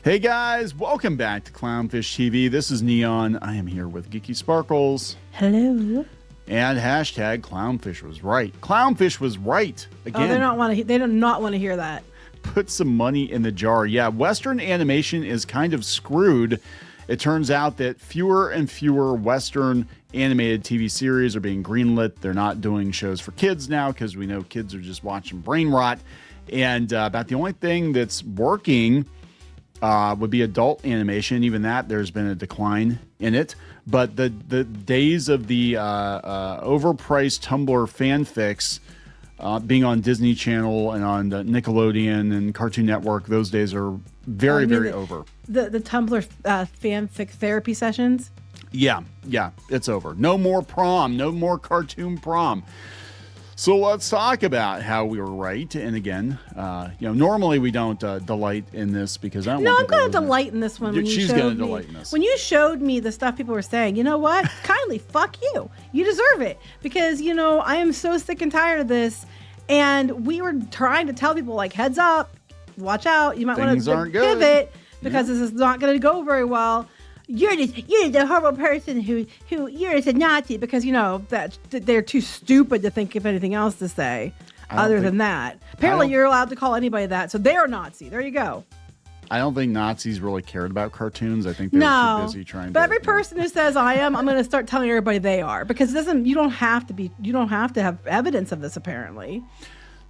Hey guys, welcome back to Clownfish TV. This is Kneon. I am here with Geeky Sparkles. Hello. And hashtag Clownfish was right. Clownfish was right. Again. Oh, they do not want to hear that. Put some money in the jar. Yeah, Western animation is kind of screwed. It turns out that fewer and fewer Western animated TV series are being greenlit. They're not doing shows for kids now because we know kids are just watching brain rot. And about the only thing that's working would be adult animation. Even that, there's been a decline in it. But the days of the overpriced Tumblr fanfics being on Disney Channel and on the Nickelodeon and Cartoon Network, those days are very over. The Tumblr fanfic therapy sessions? Yeah, it's over. No more prom, no more cartoon prom. So let's talk about how we were right. And again, normally we don't delight in this because I don't. No, I'm going to delight in this one. She's going to delight in this. When you showed me the stuff people were saying, you know what? Kindly, fuck you. You deserve it because I am so sick and tired of this. And we were trying to tell people, like, heads up, watch out. You might want to pivot because this is not going to go very well. You're the horrible person who you're a Nazi because that they're too stupid to think of anything else to say other than that. Apparently, you're allowed to call anybody that, so they're Nazi. There you go. I don't think Nazis really cared about cartoons. I think they were too busy trying. But every person who says I am, I'm going to start telling everybody they are because you don't have to have evidence of this apparently.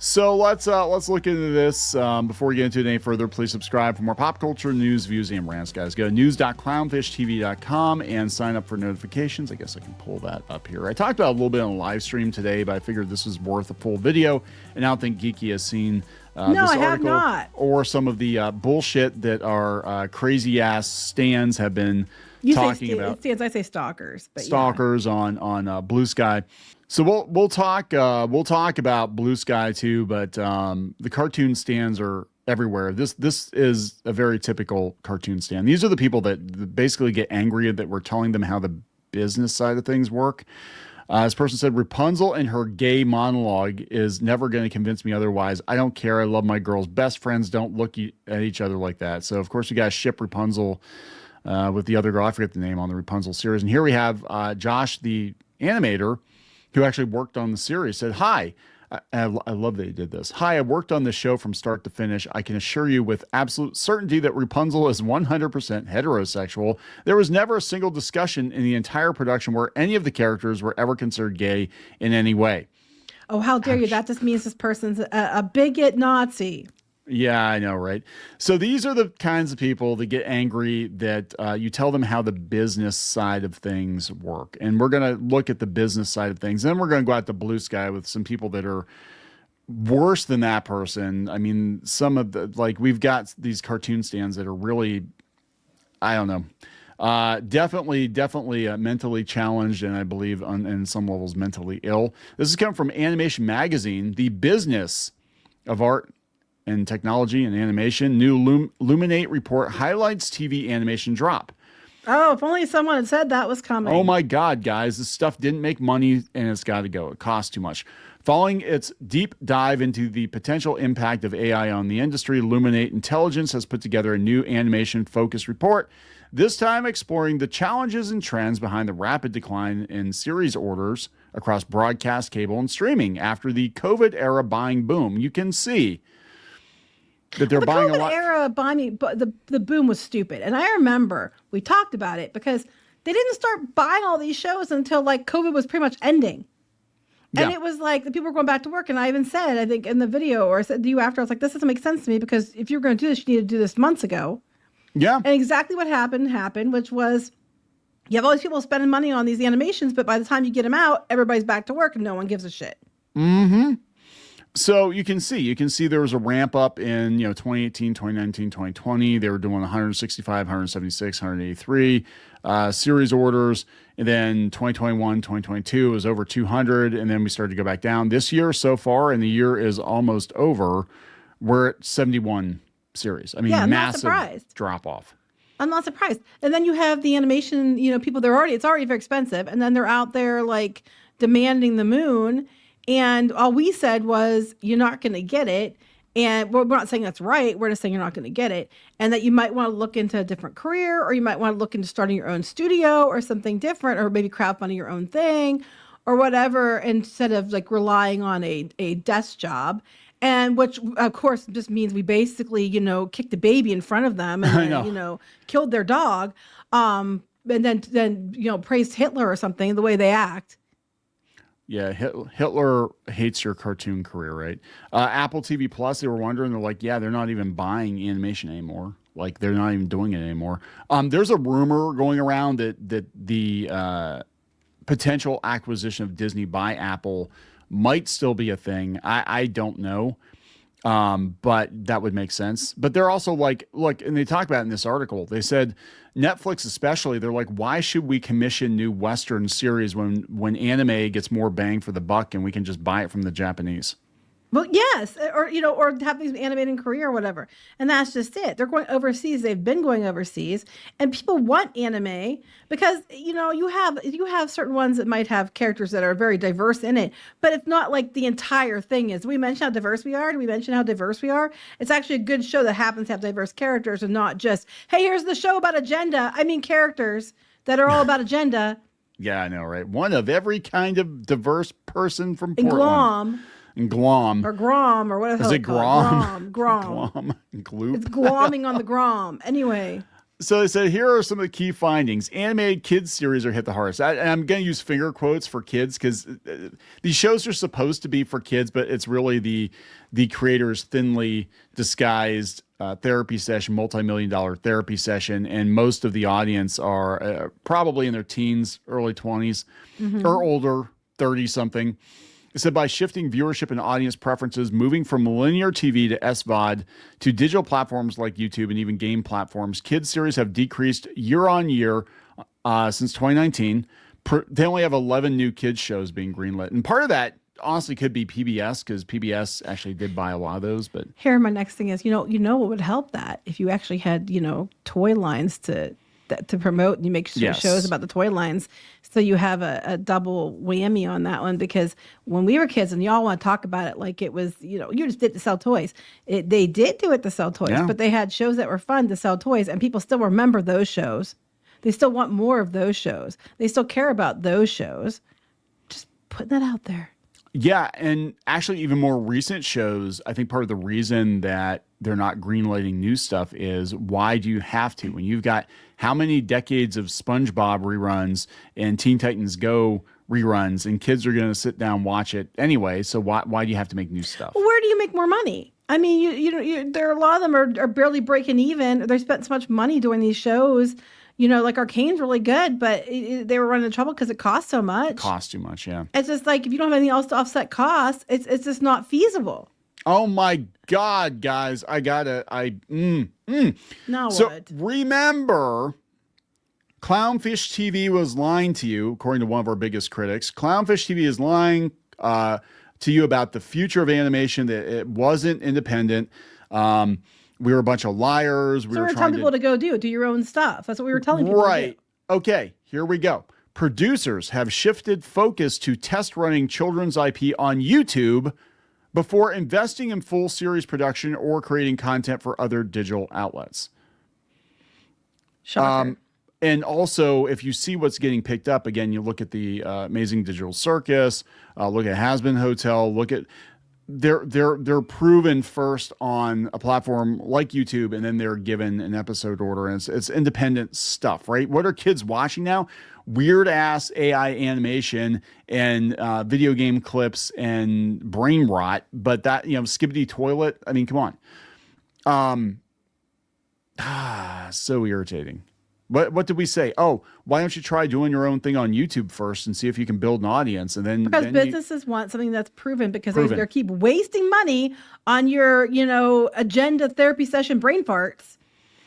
So let's look into this. Before we get into it any further, please subscribe for more pop culture news, views, and rants, guys. Go to news.clownfishtv.com and sign up for notifications. I guess I can pull that up here. I talked about it a little bit on the live stream today, but I figured this was worth a full video, and I don't think Geeky has seen this article have not. Or some of the bullshit that our crazy-ass stands have been talking about. Stands, I say stalkers. But stalkers on Blue Sky. So we'll talk about Blue Sky too, but the cartoon stands are everywhere. This is a very typical cartoon stand. These are the people that basically get angry that we're telling them how the business side of things work. This person said, Rapunzel and her gay monologue is never going to convince me otherwise. I don't care. I love my girls. Best friends don't look at each other like that. So, of course, you guys ship Rapunzel with the other girl. I forget the name on the Rapunzel series. And here we have Josh, the animator, who actually worked on the series, said, hi, I love that he did this. Hi, I worked on this show from start to finish. I can assure you with absolute certainty that Rapunzel is 100% heterosexual. There was never a single discussion in the entire production where any of the characters were ever considered gay in any way. Oh, how dare you. That just means this person's a bigot Nazi. Yeah, I know, right? So these are the kinds of people that get angry that you tell them how the business side of things work. And we're going to look at the business side of things. Then we're going to go out to Blue Sky with some people that are worse than that person. I mean, some of the, we've got these cartoon stands that are really, I don't know, definitely mentally challenged. And I believe in some levels mentally ill. This is coming from Animation Magazine, the business of art and technology and animation. New Luminate report highlights TV animation drop. Oh, if only someone had said that was coming. Oh my God, guys, this stuff didn't make money and it's got to go. It costs too much. Following its deep dive into the potential impact of AI on the industry, Luminate Intelligence has put together a new animation-focused report, this time exploring the challenges and trends behind the rapid decline in series orders across broadcast, cable, and streaming after the COVID-era buying boom. You can see that they're buying a lot. The era buying, but the boom was stupid. And I remember we talked about it because they didn't start buying all these shows until COVID was pretty much ending. And it was like the people were going back to work. And I even said, I think in the video, or I said to you after, I was like, this doesn't make sense to me because if you're going to do this, you need to do this months ago. Yeah. And exactly what happened, which was you have all these people spending money on these animations, but by the time you get them out, everybody's back to work and no one gives a shit. Mm-hmm. So you can see there was a ramp up in 2018, 2019, 2020. They were doing 165, 176, 183 series orders. And then 2021, 2022 was over 200. And then we started to go back down. This year so far, and the year is almost over, we're at 71 series. I mean, massive drop off. I'm not surprised. And then you have the animation, people, it's already very expensive. And then they're out there demanding the moon. And all we said was, you're not going to get it. And we're not saying that's right. We're just saying you're not going to get it. And that you might want to look into a different career, or you might want to look into starting your own studio or something different, or maybe crowdfunding your own thing or whatever, instead of like relying on a desk job. And which, of course, just means we basically, kicked a baby in front of them and then, killed their dog. And then, praised Hitler or something, the way they act. Yeah, Hitler hates your cartoon career, right? Apple TV Plus, they were wondering, they're like, yeah, they're not even buying animation anymore. Like, they're not even doing it anymore. There's a rumor going around that the potential acquisition of Disney by Apple might still be a thing. I don't know. But that would make sense. But they're also like, look, and they talk about it in this article, they said Netflix especially, they're like, why should we commission new Western series when anime gets more bang for the buck and we can just buy it from the Japanese? Well, yes, or have these animated in Korea or whatever, and that's just it. They're going overseas. They've been going overseas, and people want anime because you have certain ones that might have characters that are very diverse in it, but it's not like the entire thing is. Did we mention how diverse we are? Did we mention how diverse we are? It's actually a good show that happens to have diverse characters and not just, hey, here's the show about agenda. I mean, characters that are all about agenda. Yeah, I know, right? One of every kind of diverse person from in Portland. And Glom. Or Grom, or whatever. Is it Grom? Grom. Glom. Gloop. It's glomming on the Grom. Anyway. So they said, here are some of the key findings. Animated kids series are hit the hardest. I'm going to use finger quotes for kids because these shows are supposed to be for kids, but it's really the creator's thinly disguised therapy session, multi-million-dollar therapy session, and most of the audience are probably in their teens, early 20s, or older, 30-something. It said by shifting viewership and audience preferences, moving from linear TV to SVOD to digital platforms like YouTube and even game platforms, kids series have decreased year on year since 2019. They only have 11 new kids shows being greenlit. And part of that honestly could be PBS because PBS actually did buy a lot of those. But here, my next thing is, what would help that if you actually had, toy lines to promote, and you make shows about the toy lines, so you have a double whammy on that one. Because when we were kids, and y'all want to talk about it like it was, you just did to sell toys. They did do it to sell toys, but they had shows that were fun to sell toys, and people still remember those shows. They still want more of those shows. They still care about those shows. Just putting that out there. Yeah, and actually even more recent shows, I think part of the reason that they're not greenlighting new stuff is, why do you have to? When you've got how many decades of SpongeBob reruns and Teen Titans Go reruns, and kids are going to sit down and watch it anyway, so why do you have to make new stuff? Where do you make more money? I mean, there are a lot of them are barely breaking even. They spent so much money doing these shows. Like Arcane's really good, but they were running into trouble because it costs so much. It costs too much, yeah. It's just like, if you don't have anything else to offset costs, it's just not feasible. Oh my God, guys. Now so what? Remember, Clownfish TV was lying to you, according to one of our biggest critics. Clownfish TV is lying to you about the future of animation, that it wasn't independent. We were a bunch of liars. We were telling people to go do your own stuff. That's what we were telling people. Right. Okay, here we go. Producers have shifted focus to test running children's IP on YouTube before investing in full series production or creating content for other digital outlets. Shocker. And also, if you see what's getting picked up, again, you look at the Amazing Digital Circus, look at Has-Been Hotel, look at... They're proven first on a platform like YouTube, and then they're given an episode order, and it's independent stuff, right? What are kids watching now? Weird ass AI animation and video game clips and brain rot. But that, Skibbity Toilet. I mean, come on. So irritating. What did we say? Oh, why don't you try doing your own thing on YouTube first and see if you can build an audience? And then businesses want something that's proven, because they keep wasting money on your, agenda therapy session brain farts.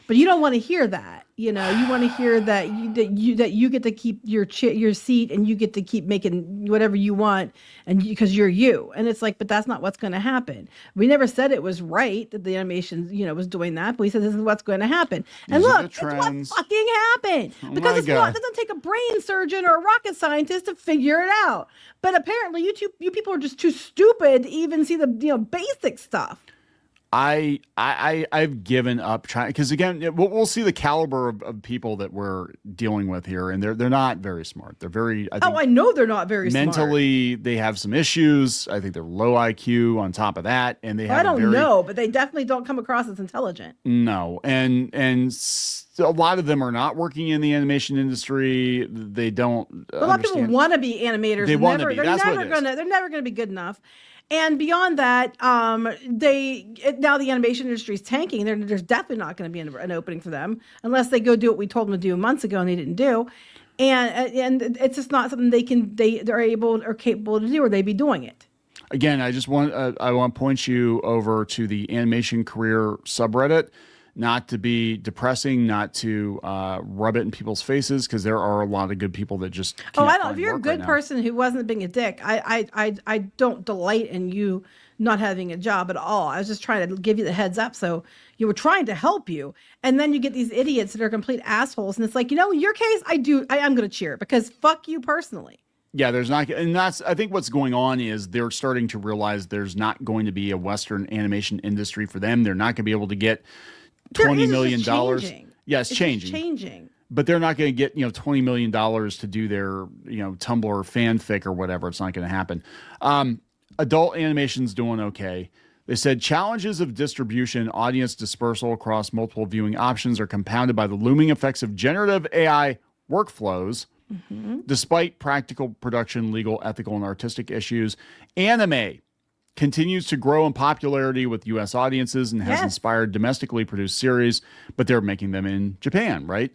But you don't want to hear that. You want to hear that you get to keep your seat, and you get to keep making whatever you want, and because you're you. And it's like, but that's not what's going to happen. We never said it was right that the animation, was doing that, but we said this is what's going to happen. And look, it's what fucking happened. Because it doesn't take a brain surgeon or a rocket scientist to figure it out. But apparently, you people are just too stupid to even see the basic stuff. I've given up trying, because again, we'll see the caliber of people that we're dealing with here, and they're not very smart. They're very, I think, I know they're not very mentally, they have some issues. I think they're low IQ on top of that, and they have I don't know, but they definitely don't come across as intelligent. No, and a lot of them are not working in the animation industry. They don't. A lot of people want to be animators. They want to be. They're never gonna be good enough. And beyond that, now the animation industry is tanking. There's definitely not going to be an opening for them unless they go do what we told them to do months ago and they didn't do. And it's just not something they're able or capable to do, or they'd be doing it. Again, I want to point you over to the animation career subreddit. Not to be depressing, not to rub it in people's faces, because there are a lot of good people that just can't I don't. If you're a good person who wasn't being a dick, I don't delight in you not having a job at all. I was just trying to give you the heads up, so you were trying to help you, and then you get these idiots that are complete assholes, and it's like, in your case, I am going to cheer, because fuck you personally. Yeah, there's not, and that's, I think what's going on is they're starting to realize there's not going to be a Western animation industry for them. They're not going to be able to get $20 million. Yeah, it's changing. But they're not going to get, $20 million to do their, Tumblr fanfic or whatever. It's not going to happen. Adult animation's doing okay. They said challenges of distribution, audience dispersal across multiple viewing options are compounded by the looming effects of generative AI workflows. Mm-hmm. Despite practical production, legal, ethical, and artistic issues, anime continues to grow in popularity with U.S. audiences and has inspired domestically produced series, but they're making them in Japan, right?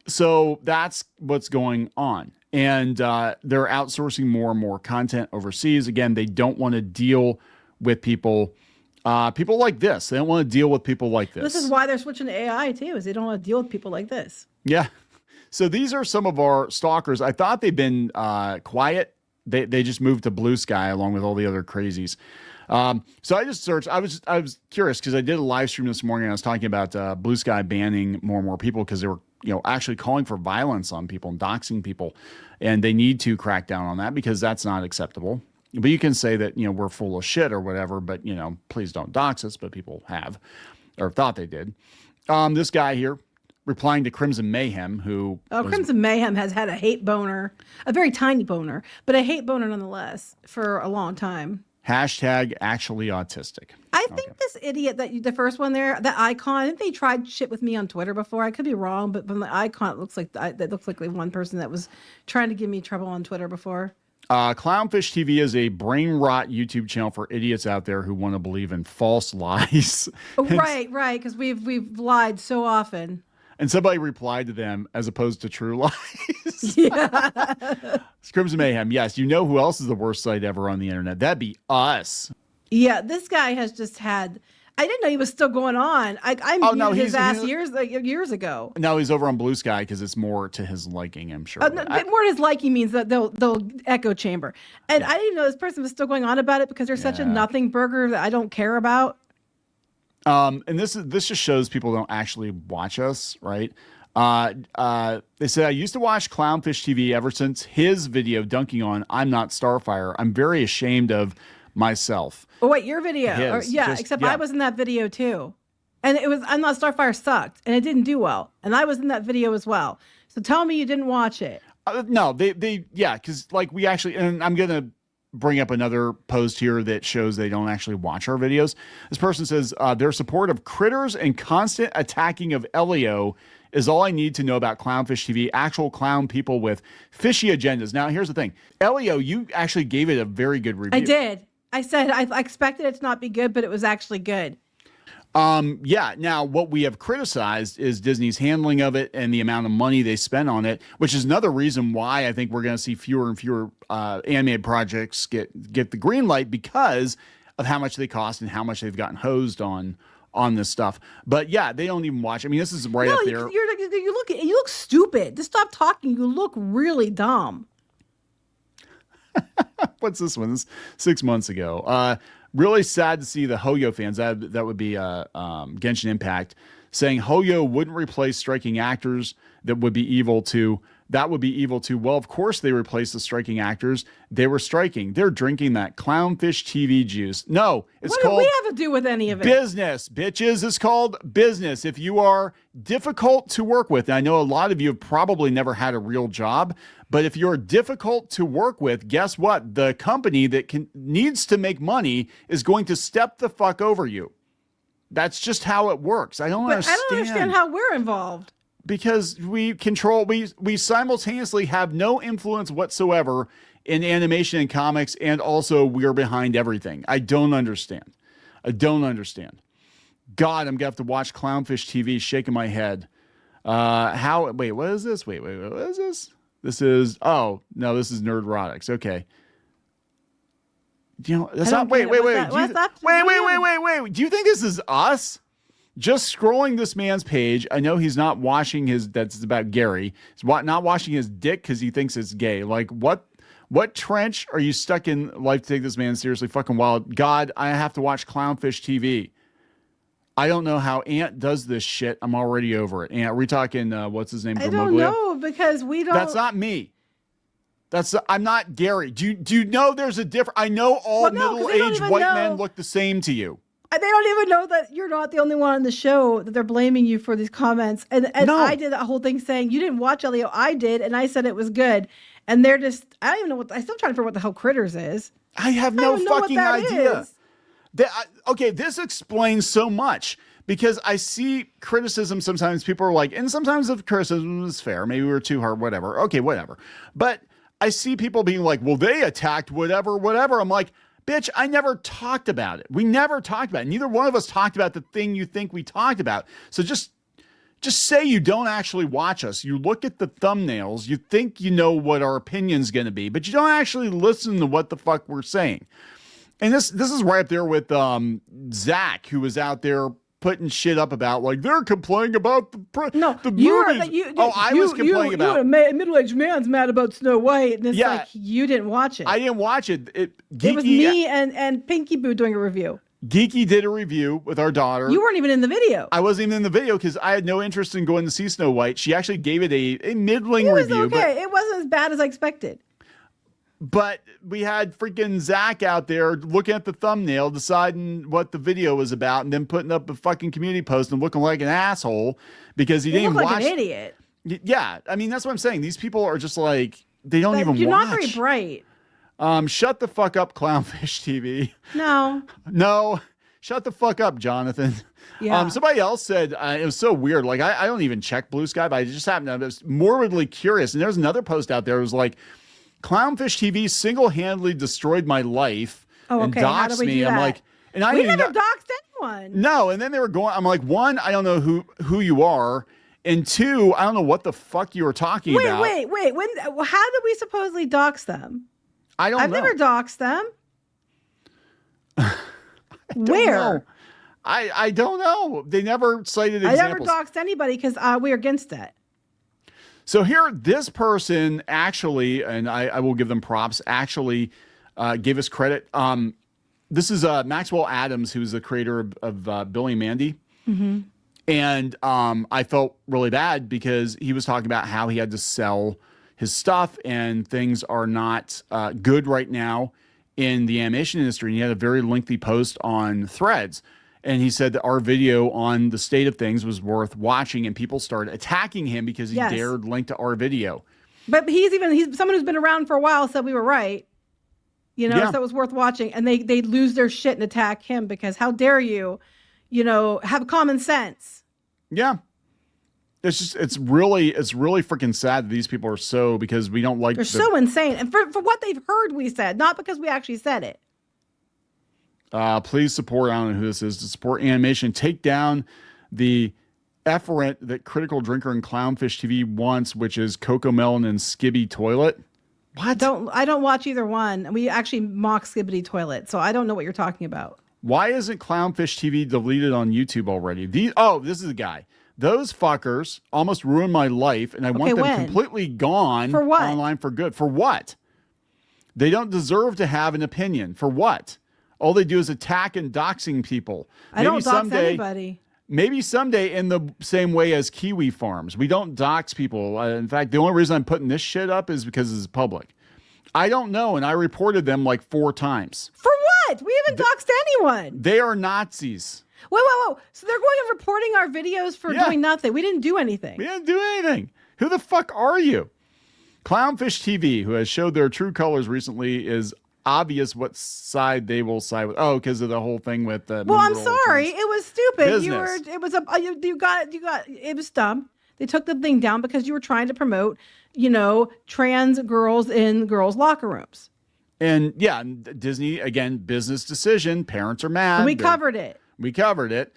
So that's what's going on. And they're outsourcing more and more content overseas. Again, they don't want to deal with people like this. They don't want to deal with people like this. This is why they're switching to AI, too, is they don't want to deal with people like this. Yeah. So these are some of our stalkers. I thought they'd been quiet. They just moved to Blue Sky along with all the other crazies. So I just searched. I was curious because I did a live stream this morning. And I was talking about Blue Sky banning more and more people because they were actually calling for violence on people and doxing people, and they need to crack down on that because that's not acceptable. But you can say that we're full of shit or whatever, but please don't dox us. But people have or thought they did. This guy here, replying to Crimson Mayhem, who... Crimson Mayhem has had a hate boner, a very tiny boner, but a hate boner nonetheless for a long time. Hashtag actually autistic. I think this idiot, the first one there, that icon, I think they tried shit with me on Twitter before. I could be wrong, but from the icon, it looks like one person that was trying to give me trouble on Twitter before. Clownfish TV is a brain rot YouTube channel for idiots out there who want to believe in false lies. Right, because we've lied so often. And somebody replied to them as opposed to true lies. Yeah. Crimson Mayhem. Yes. You know who else is the worst site ever on the internet? That'd be us. Yeah. This guy has just had, I didn't know he was still going on. I muted his ass years ago. No, he's over on Blue Sky because it's more to his liking, I'm sure. More to his liking means that they'll echo chamber. And I didn't know this person was still going on about it because they're such a nothing burger that I don't care about. And this just shows people don't actually watch us, right? They said, I used to watch Clownfish TV ever since his video dunking on I'm Not Starfire. I'm very ashamed of myself. Oh, wait, your video. I was in that video too. And it was I'm Not Starfire sucked and it didn't do well. And I was in that video as well. So tell me you didn't watch it. No, because we actually, and I'm going to bring up another post here that shows they don't actually watch our videos. This person says, their support of critters and constant attacking of Elio is all I need to know about Clownfish TV, actual clown people with fishy agendas. Now, here's the thing. Elio, you actually gave it a very good review. I did. I said I expected it to not be good, but it was actually good. Now what we have criticized is Disney's handling of it and the amount of money they spend on it, which is another reason why I think we're going to see fewer and fewer animated projects get the green light because of how much they cost and how much they've gotten hosed on this stuff. But yeah, they don't even watch. I mean, this is right up there. You look stupid. Just stop talking. You look really dumb. What's this one? This is 6 months ago. Really sad to see the Hoyo fans, that would be Genshin Impact, saying Hoyo wouldn't replace striking actors that would be evil to That would be evil too. Well, of course they replaced the striking actors. They were striking. They're drinking that Clownfish TV juice. No, it's what called do we have to do with any of it? business, bitches. It's called business. If you are difficult to work with, and I know a lot of you have probably never had a real job, but if you're difficult to work with, guess what? The company that needs to make money is going to step the fuck over you. That's just how it works. I don't understand. I don't understand how we're involved. Because we simultaneously have no influence whatsoever in animation and comics, and also we're behind everything. I don't understand. God, I'm gonna have to watch Clownfish TV, shaking my head. Wait, what is this? Wait, what is this? This is, oh, no, this is Nerdrotics. Okay. You know, that's not, wait. Do you think this is us? Just scrolling this man's page, I know he's not washing his, that's about Gary. He's not washing his dick because he thinks it's gay. Like, what trench are you stuck in life to take this man seriously? Fucking wild. God, I have to watch Clownfish TV. I don't know how Ant does this shit. I'm already over it. Ant, are we talking, what's his name? I don't know, because we don't. That's not me. I'm not Gary. Do you know there's a difference? I know all middle-aged white men look the same to you. They don't even know that you're not the only one on the show that they're blaming you for these comments. And no. I did that whole thing saying you didn't watch Elio. I did, and I said it was good. And they're just, I don't even know I'm still trying to figure out what the hell Critters is. I have no fucking idea. Okay, this explains so much, because I see criticism sometimes. People are like, and sometimes the criticism is fair. Maybe we were too hard, whatever. Okay, whatever. But I see people being like, well, they attacked whatever. I'm like, bitch, I never talked about it. We never talked about it. Neither one of us talked about the thing you think we talked about. So just say you don't actually watch us. You look at the thumbnails. You think you know what our opinion's going to be, but you don't actually listen to what the fuck we're saying. And this is right up there with Zach, who was out there putting shit up about, like, they're complaining about the movies. I was complaining about. A middle-aged man's mad about Snow White, and it's like, you didn't watch it. I didn't watch it. It was me and Pinky Boo doing a review. Geeky did a review with our daughter. You weren't even in the video. I wasn't even in the video because I had no interest in going to see Snow White. She actually gave it a middling review. Okay, it wasn't as bad as I expected. But we had freaking Zach out there looking at the thumbnail, deciding what the video was about, and then putting up a fucking community post and looking like an asshole because he didn't watch. Like an idiot. Yeah, I mean, that's what I'm saying. These people are just like, they don't even watch. You're not very bright. Shut the fuck up, Clownfish TV. No, shut the fuck up, Jonathan. Yeah. Somebody else said, it was so weird. Like, I don't even check Blue Sky, but I just happened to, I was morbidly curious. And there's another post out there. It was like, Clownfish TV single-handedly destroyed my life and doxed me. I'm like, and I never doxed anyone. No, and then they were going. I'm like, one, I don't know who you are, and two, I don't know what the fuck you were talking about. Wait. How did we supposedly dox them? I don't know. I've never doxed them. Where? I don't know. They never cited examples. I never doxed anybody because we're against it. So here, this person actually, and I will give them props, actually gave us credit. This is Maxwell Adams, who's the creator of Billy and Mandy. Mm-hmm. And I felt really bad because he was talking about how he had to sell his stuff and things are not good right now in the animation industry. And he had a very lengthy post on Threads. And he said that our video on the state of things was worth watching, and people started attacking him because he dared link to our video. But he's someone who's been around for a while said we were right. So it was worth watching. And they lose their shit and attack him because how dare you, have common sense. Yeah. It's really freaking sad that these people are so, because we don't like. They're so insane. And for what they've heard we said, not because we actually said it. Please support, I don't know who this is, to support animation. Take down the efferent that Critical Drinker and Clownfish TV wants, which is Coco Melon and Skibby Toilet. What? I don't watch either one. We actually mock Skibby Toilet, so I don't know what you're talking about. Why isn't Clownfish TV deleted on YouTube already? This is a guy. Those fuckers almost ruined my life, and I want them completely gone for what? Online for good. For what? They don't deserve to have an opinion. For what? All they do is attack and doxing people. I don't dox anybody. maybe someday in the same way as Kiwi Farms. We don't dox people. In fact, the only reason I'm putting this shit up is because it's public. I don't know, and I reported them like 4 times. For what? We haven't doxed anyone. They are Nazis. Whoa. So they're going and reporting our videos for doing nothing. We didn't do anything. We didn't do anything. Who the fuck are you? Clownfish TV, who has showed their true colors recently, is obvious what side they will side with. Oh, because of the whole thing with the. Well, I'm sorry. It was stupid. Business. It was dumb. They took the thing down because you were trying to promote, trans girls in girls' locker rooms. And yeah, Disney, again, business decision. Parents are mad. And we covered it.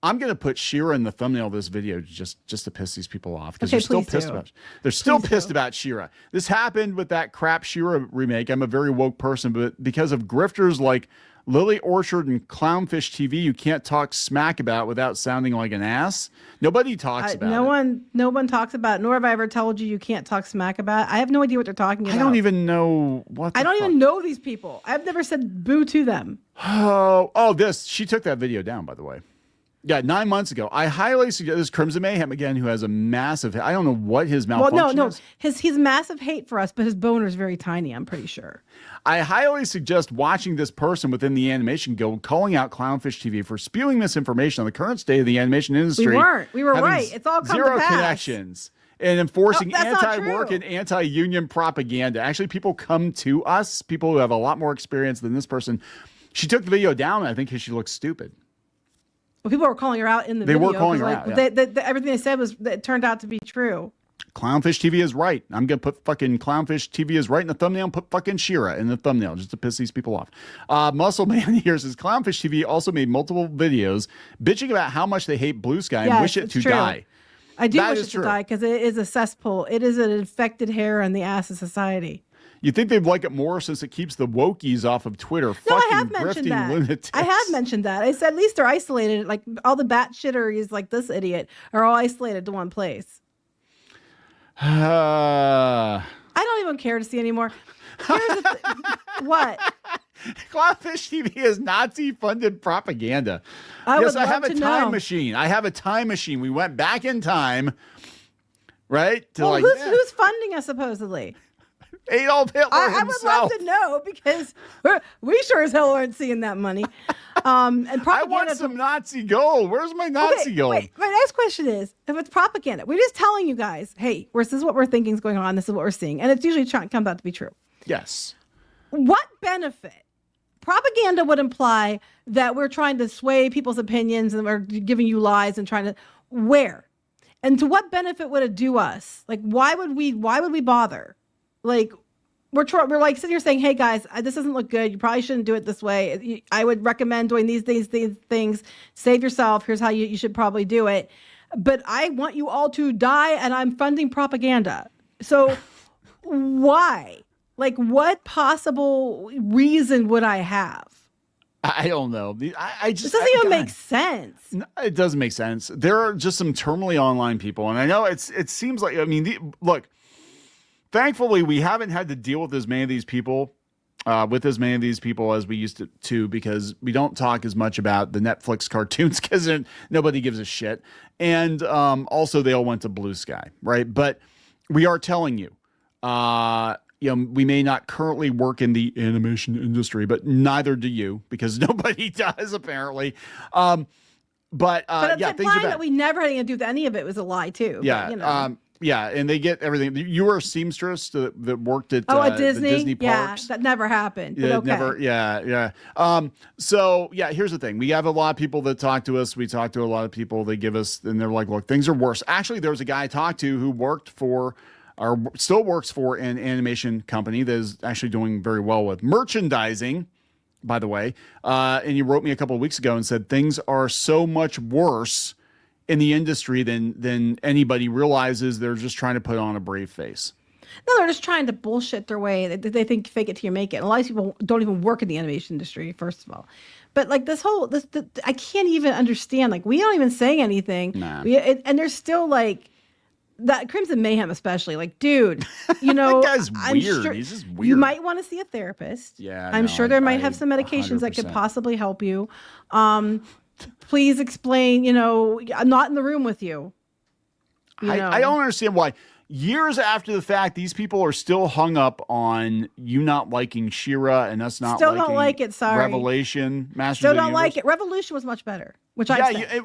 I'm going to put She-Ra in the thumbnail of this video just to piss these people off because Okay, they're still please pissed do. about. They're still pissed about She-Ra. This happened with that crap She-Ra remake. I'm a very woke person, but because of grifters like Lily Orchard and Clownfish TV, you can't talk smack about without sounding like an ass. Nobody talks about it. No one talks about it, nor have I ever told you can't talk smack about it. I have no idea what they're talking about. I don't even know what. I don't even know these people. I've never said boo to them. She took that video down, by the way. Yeah, 9 months ago. I highly suggest this Crimson Mayhem again, who has a massive. I don't know what his malfunction is. His massive hate for us, but his boner is very tiny. I'm pretty sure. I highly suggest watching this person within the Animation Guild calling out Clownfish TV for spewing misinformation on the current state of the animation industry. We weren't. We were right. It's all come zero to pass. Connections and enforcing That's not anti-work true. and anti-union propaganda. Actually, people come to us, people who have a lot more experience than this person. She took the video down, I think, because she looks stupid. Well, people were calling her out in the video. They were calling her out. Yeah. Everything they said it turned out to be true. Clownfish TV is right. I'm going to put fucking Clownfish TV is right in the thumbnail and put fucking She-Ra in the thumbnail just to piss these people off. Muscle Man here says Clownfish TV also made multiple videos bitching about how much they hate Blue Sky and wish it to die. I do wish it to die because it is a cesspool. It is an infected hair on the ass of society. You'd think they'd like it more since it keeps the wokies off of Twitter. No, I have mentioned that. Lunatics. I have mentioned that. I said at least they're isolated. Like all the batshitteries like this idiot are all isolated to one place. I don't even care to see anymore. Here's what? Clownfish TV is Nazi-funded propaganda. I have a time machine. I have a time machine. We went back in time, right? Who's funding us supposedly? Adolf Hitler I himself. would love to know because we sure as hell aren't seeing that money. And I want some Nazi gold. Where's my Nazi gold? Wait, my next question is, if it's propaganda, we're just telling you guys, hey, this is what we're thinking is going on. This is what we're seeing. And it's usually comes out to be true. Yes. What benefit? Propaganda would imply that we're trying to sway people's opinions and we're giving you lies and trying to where? And to what benefit would it do us? Like, why would we bother? Like, we're like sitting here saying, hey guys, this doesn't look good. You probably shouldn't do it this way. I would recommend doing these things. Save yourself. Here's how you should probably do it. But I want you all to die and I'm funding propaganda. So why? Like, what possible reason would I have? I don't know. I just this doesn't even make sense. No, it doesn't make sense. There are just some terminally online people, and I know it seems like look. Thankfully, we haven't had to deal with as many of these people, as we used to because we don't talk as much about the Netflix cartoons because nobody gives a shit, and also they all went to Blue Sky, right? But we are telling you. We may not currently work in the animation industry, but neither do you because nobody does apparently. But it's yeah, implying that we never had anything to do with any of it was a lie too. Yeah. But, yeah, and they get everything. You were a seamstress that worked at at Disney? the Disney parks. Yeah, that never happened. But okay. Never. Yeah. So yeah, here's the thing. We have a lot of people that talk to us. We talk to a lot of people. They give us, and they're like, "Look, things are worse." Actually, there was a guy I talked to who worked for, or still works for, an animation company that is actually doing very well with merchandising. By the way, and he wrote me a couple of weeks ago and said things are so much worse in the industry than anybody realizes. They're just trying to put on a brave face. No, they're just trying to bullshit their way. They think fake it till you make it. And a lot of people don't even work in the animation industry, first of all. But like I can't even understand. Like we don't even say anything. Nah. And there's still like that Crimson Mayhem, especially. Like, dude, that guy's weird. Sure, he's just weird. You might want to see a therapist. Yeah, I'm sure there might have some medications 100%. That could possibly help you. Please explain, you know, I'm not in the room with you. I don't understand why. Years after the fact, these people are still hung up on you not liking She-Ra and us not Still liking don't like it, sorry. Revelation, Masters Still of the don't Universe. like it. Revolution was much better, which I said.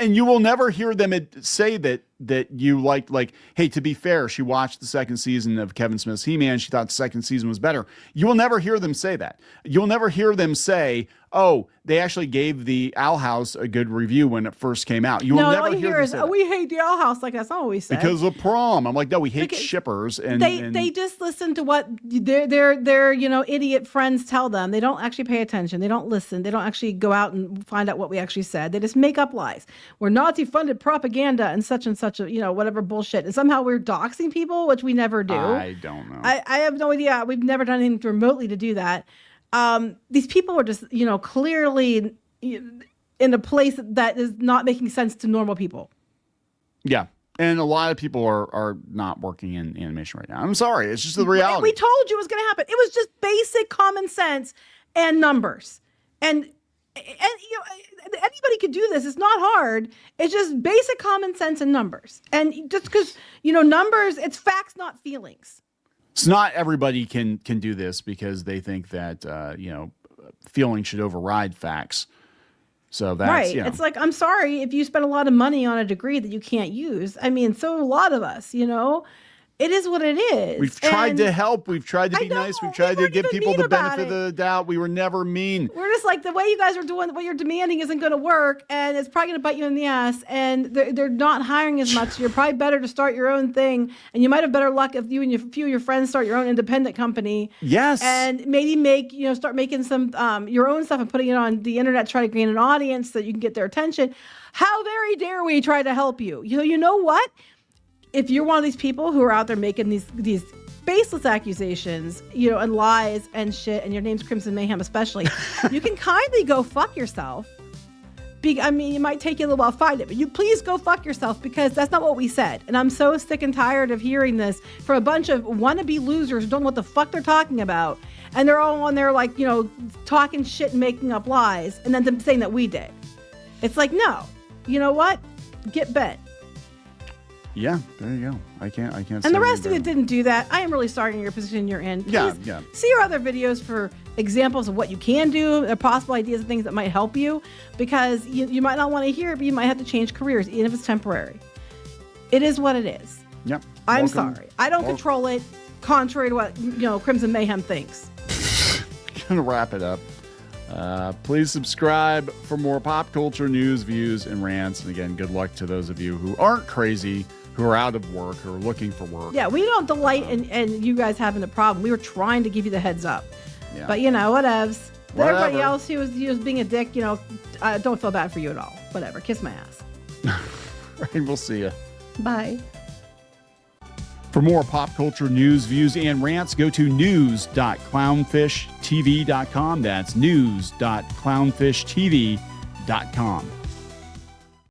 You will never hear them say that you liked, like, hey, to be fair, she watched the second season of Kevin Smith's He-Man. She thought the second season was better. You will never hear them say that. You'll never hear them say, oh, they actually gave the Owl House a good review when it first came out. You will never all you hear hear them is, say oh, that. we hate the Owl House. Like, that's not what we said. Because of prom. I'm like, no, we hate Because shippers. And they just listen to what their you know, idiot friends tell them. They don't actually pay attention. They don't listen. They don't actually go out and find out what we actually said. They just make up lies. We're Nazi-funded propaganda and such, a, you know, whatever bullshit. And somehow we're doxing people, which we never do. I don't know. I have no idea. We've never done anything remotely to do that. These people are just, you know, clearly in a place that is not making sense to normal people. Yeah. And a lot of people are not working in animation right now. I'm sorry. It's just the reality. And we told you it was going to happen. It was just basic common sense and numbers. And you know, anybody could do this. It's not hard. It's just basic common sense and numbers. And just because, you know, numbers, it's facts, not feelings. It's not everybody can do this because they think that, you know, feelings should override facts. So that's right. You know. It's like, I'm sorry if you spend a lot of money on a degree that you can't use. I mean, so a lot of us, you know, it is what it is. We've tried to help. We've tried to be nice. We've tried to give people the benefit of the doubt. We were never mean. We're just like, the way you guys are doing, what you're demanding isn't going to work, and it's probably going to bite you in the ass, and they're not hiring as much. You're probably better to start your own thing, and you might have better luck if you and a few of your friends start your own independent company. Yes. And maybe start making some your own stuff and putting it on the internet, try to gain an audience so that you can get their attention. How very dare we try to help you? You know what? If you're one of these people who are out there making these baseless accusations, you know, and lies and shit, and your name's Crimson Mayhem especially, you can kindly go fuck yourself. I mean, it might take you a little while to find it, but you please go fuck yourself, because that's not what we said. And I'm so sick and tired of hearing this from a bunch of wannabe losers who don't know what the fuck they're talking about. And they're all on there, like, you know, talking shit and making up lies, and then them saying that we did. It's like, no, you know what? Get bent. Yeah, there you go. I can't. And the rest of you didn't do that. I am really sorry in your position you're in. Please see our other videos for examples of what you can do, possible ideas of things that might help you, because you might not want to hear it, but you might have to change careers, even if it's temporary. It is what it is. Yep. I'm sorry. I don't control it, contrary to what, you know, Crimson Mayhem thinks. Gonna wrap it up. Please subscribe for more pop culture news, views, and rants. And again, good luck to those of you who aren't crazy, who are out of work, who are looking for work. Yeah, we don't delight in you guys having a problem. We were trying to give you the heads up. Yeah. But, you know, whatevs. Everybody else who was being a dick, you know, I don't feel bad for you at all. Whatever. Kiss my ass. Right, we'll see you. Bye. For more pop culture news, views, and rants, go to news.clownfishtv.com. That's news.clownfishtv.com.